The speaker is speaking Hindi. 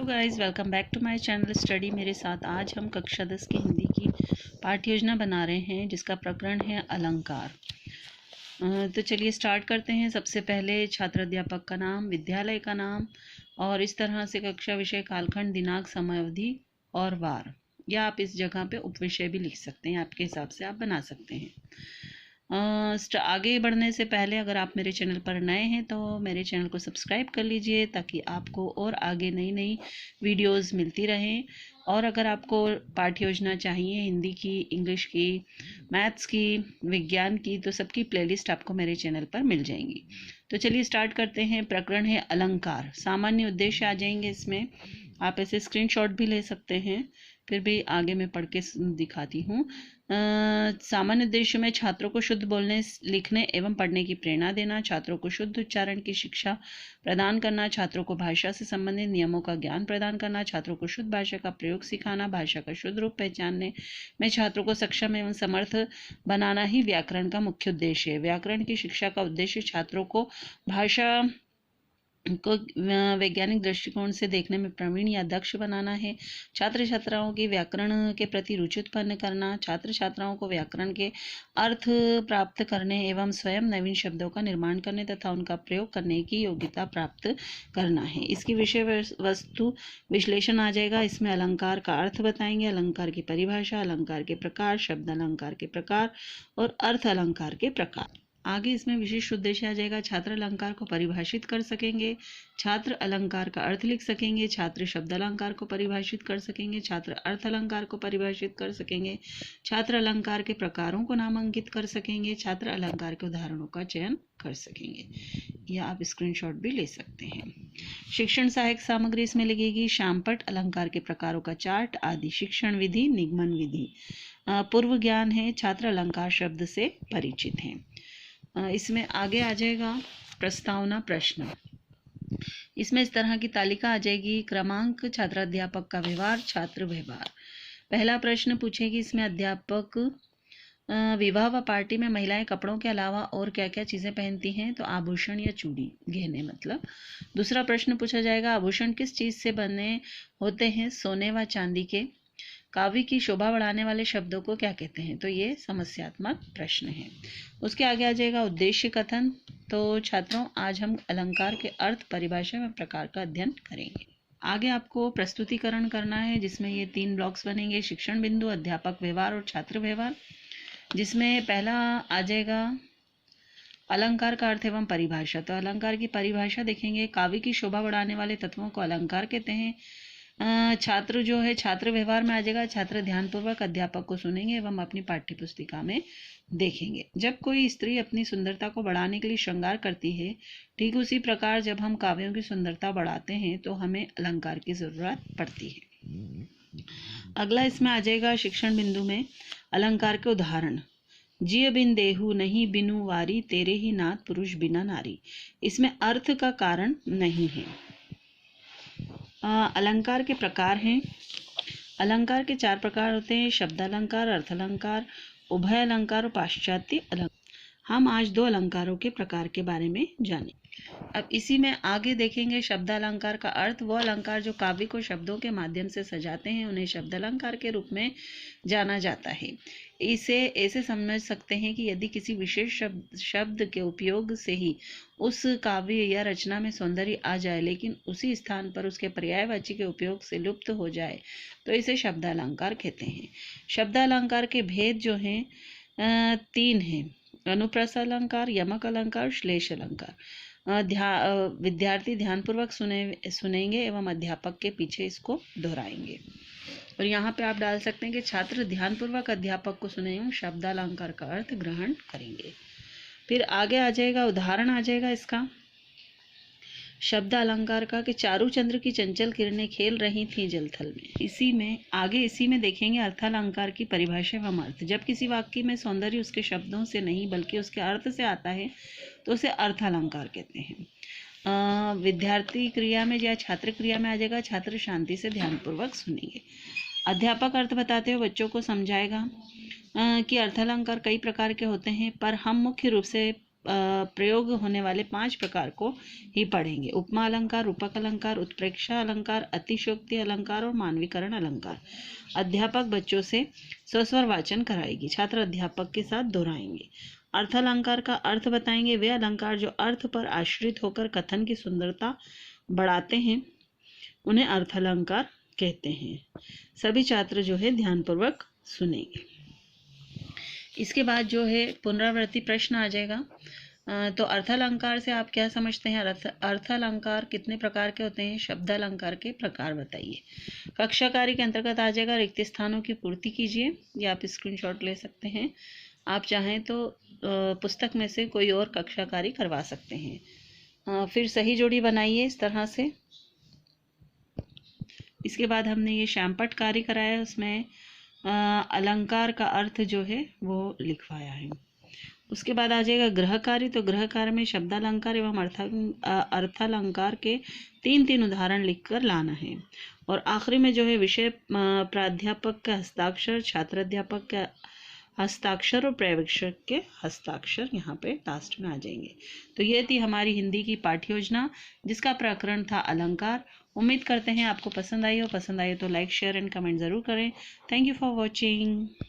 Guys, welcome back to my channel study मेरे साथ। आज हम कक्षा 10 की हिंदी की पाठ्य योजना बना रहे हैं जिसका प्रकरण है अलंकार। तो चलिए स्टार्ट करते हैं। सबसे पहले छात्र अध्यापक का नाम, विद्यालय का नाम और इस तरह से कक्षा विषय, कालखंड, दिनांक, समय अवधि और वार, या आप इस जगह पे उपविषय भी लिख सकते हैं। आपके हिसाब से आप बना सकते हैं। आगे बढ़ने से पहले अगर आप मेरे चैनल पर नए हैं तो मेरे चैनल को सब्सक्राइब कर लीजिए ताकि आपको और आगे नई नई वीडियोस मिलती रहें। और अगर आपको पाठ्य योजना चाहिए हिंदी की, इंग्लिश की, मैथ्स की, विज्ञान की, तो सबकी प्लेलिस्ट आपको मेरे चैनल पर मिल जाएंगी। तो चलिए स्टार्ट करते हैं। प्रकरण है अलंकार। सामान्य उद्देश्य आ जाएंगे इसमें। आप ऐसे स्क्रीनशॉट भी ले सकते हैं, फिर भी आगे मैं पढ़ के दिखाती हूँ। सामान्य उद्देश्य में छात्रों को शुद्ध बोलने, लिखने एवं पढ़ने की प्रेरणा देना, छात्रों को शुद्ध उच्चारण की शिक्षा प्रदान करना, छात्रों को भाषा से संबंधित नियमों का ज्ञान प्रदान करना, छात्रों को शुद्ध भाषा का प्रयोग सिखाना, भाषा का शुद्ध रूप पहचानने में छात्रों को सक्षम एवं समर्थ बनाना ही व्याकरण का मुख्य उद्देश्य है। व्याकरण की शिक्षा का उद्देश्य छात्रों को भाषा को वैज्ञानिक दृष्टिकोण से देखने में प्रवीण या दक्ष बनाना है। छात्र छात्राओं की व्याकरण के प्रति रुचि उत्पन्न करना, छात्र छात्राओं को व्याकरण के अर्थ प्राप्त करने एवं स्वयं नवीन शब्दों का निर्माण करने तथा उनका प्रयोग करने की योग्यता प्राप्त करना है। इसकी विषय वस्तु विश्लेषण आ जाएगा। इसमें अलंकार का अर्थ बताएंगे, अलंकार की परिभाषा, अलंकार के प्रकार, शब्द अलंकार के प्रकार और अर्थ अलंकार के प्रकार। आगे इसमें विशिष्ट उद्देश्य आ जाएगा। छात्र अलंकार को परिभाषित कर सकेंगे, छात्र अलंकार का अर्थ लिख सकेंगे, छात्र शब्द अलंकार को परिभाषित कर सकेंगे, छात्र अर्थ अलंकार को परिभाषित कर सकेंगे, छात्र अलंकार के प्रकारों को नामांकित कर सकेंगे, छात्र अलंकार के उदाहरणों का चयन कर सकेंगे। या आप स्क्रीनशॉट भी ले सकते हैं। शिक्षण सहायक सामग्री इसमें लगेगी। शामपट, अलंकार के प्रकारों का चार्ट आदि। शिक्षण विधि, निगमन विधि। पूर्व ज्ञान है, छात्र अलंकार शब्द से परिचित हैं। इसमें आगे आ जाएगा प्रस्तावना प्रश्न। इसमें इस तरह की तालिका आ जाएगी। क्रमांक, छात्र अध्यापक का व्यवहार, छात्र व्यवहार। पहला प्रश्न पूछेगी इसमें अध्यापक विवाह व पार्टी में महिलाएं कपड़ों के अलावा और क्या क्या चीज़ें पहनती हैं? तो आभूषण या चूड़ी, गहने मतलब। दूसरा प्रश्न पूछा जाएगा आभूषण किस चीज़ से बने होते हैं? सोने व चांदी के। काव्य की शोभा बढ़ाने वाले शब्दों को क्या कहते हैं? तो ये समस्यात्मक प्रश्न है। उसके आगे आ जाएगा उद्देश्य कथन। तो छात्रों, आज हम अलंकार के अर्थ, परिभाषा व प्रकार का अध्ययन करेंगे। आगे आपको प्रस्तुतिकरण करना है जिसमें ये 3 ब्लॉक्स बनेंगे। शिक्षण बिंदु, अध्यापक व्यवहार और छात्र व्यवहार। जिसमें पहला आ जाएगा अलंकार का अर्थ एवं परिभाषा। तो अलंकार की परिभाषा देखेंगे। काव्य की शोभा बढ़ाने वाले तत्वों को अलंकार कहते हैं। छात्र जो है, छात्र व्यवहार में आ जाएगा। छात्र ध्यानपूर्वक अध्यापक को सुनेंगे एवं अपनी पाठ्य पुस्तिका में देखेंगे। जब कोई स्त्री अपनी सुंदरता को बढ़ाने के लिए श्रृंगार करती है, ठीक उसी प्रकार जब हम काव्यों की सुंदरता बढ़ाते हैं तो हमें अलंकार की जरूरत पड़ती है। अगला इसमें आ जाएगा शिक्षण बिंदु में अलंकार के उदाहरण। जिय बिन देहु नहीं बिनु वारी, तेरे ही नाथ पुरुष बिना नारी। इसमें अर्थ का कारण नहीं है। अलंकार के प्रकार हैं। अलंकार के 4 प्रकार होते हैं। शब्द अलंकार, अर्थ अलंकार, उभय अलंकार और पाश्चात्य अलंकार। हम आज 2 अलंकारों के प्रकार के बारे में जानें। अब इसी में आगे देखेंगे शब्द अलंकार का अर्थ। वो अलंकार जो काव्य को शब्दों के माध्यम से सजाते हैं उन्हें शब्द अलंकार के रूप में जाना जाता है। इसे ऐसे समझ सकते हैं कि यदि किसी विशेष शब्द के उपयोग से ही उस काव्य या रचना में सौंदर्य आ जाए लेकिन उसी स्थान पर उसके पर्यायवाची के उपयोग से लुप्त हो जाए तो इसे शब्द अलंकार कहते हैं। शब्द अलंकार के भेद जो हैं 3 हैं। अनुप्रास अलंकार, यमक अलंकार, श्लेष अलंकार। विद्यार्थी ध्यानपूर्वक सुनेंगे एवं अध्यापक के पीछे इसको दोहराएंगे। और यहाँ पे आप डाल सकते हैं कि छात्र ध्यानपूर्वक अध्यापक को सुने एवं शब्द अलंकार का अर्थ ग्रहण करेंगे। फिर आगे आ जाएगा उदाहरण आ जाएगा इसका शब्द अलंकार का कि चारू चंद्र की चंचल किरणें खेल रही थी जलथल में। इसी में देखेंगे अर्थालंकार की परिभाषा एवं अर्थ। जब किसी वाक्य में सौंदर्य उसके शब्दों से नहीं बल्कि उसके अर्थ से आता है तो उसे अर्थालंकार कहते हैं। विद्यार्थी क्रिया में या छात्र क्रिया में आ जाएगा छात्र शांति से ध्यानपूर्वक सुनेंगे। अध्यापक अर्थ बताते हुए बच्चों को समझाएगा कि अर्थालंकार कई प्रकार के होते हैं, पर हम मुख्य रूप से प्रयोग होने वाले 5 प्रकार को ही पढ़ेंगे। उपमा अलंकार, रूपक अलंकार, उत्प्रेक्षा अलंकार, अतिशयोक्ति अलंकार और मानवीकरण अलंकार। अध्यापक बच्चों से स्वस्वर वाचन कराएगी। छात्र अध्यापक के साथ दोहराएंगे। अर्थ अलंकार का अर्थ बताएंगे। वे अलंकार जो अर्थ पर आश्रित होकर कथन की सुंदरता बढ़ाते हैं उन्हें अर्थ अलंकार कहते हैं। सभी छात्र जो है ध्यानपूर्वक सुनेंगे। इसके बाद जो है पुनरावृत्ति प्रश्न आ जाएगा। तो अर्थ अलंकार से आप क्या समझते हैं? अर्थ अलंकार कितने प्रकार के होते हैं? शब्द अलंकार के प्रकार बताइए। कक्षा कार्य के अंतर्गत आ जाएगा रिक्त स्थानों की पूर्ति कीजिए। ये आप स्क्रीनशॉट ले सकते हैं। आप चाहें तो पुस्तक में से कोई और कक्षा कार्य करवा सकते हैं। फिर सही जोड़ी बनाइए इस तरह से। इसके बाद हमने ये श्यामपट्ट कार्य कराया, उसमें अलंकार का अर्थ जो है वो लिखवाया है। उसके बाद आ जाएगा गृह कार्य। तो गृह कार्य में शब्दालंकार एवं अर्थालंकार के 3 उदाहरण लिखकर लाना है। और आखिरी में जो है विषय प्राध्यापक का हस्ताक्षर, छात्र अध्यापक का हस्ताक्षर और पर्यवेक्षक के हस्ताक्षर यहाँ पे लास्ट में आ जाएंगे। तो ये थी हमारी हिंदी की पाठ्य योजना जिसका प्रकरण था अलंकार। उम्मीद करते हैं आपको पसंद आई हो। पसंद आई हो तो लाइक, शेयर एंड कमेंट ज़रूर करें। Thank you for watching.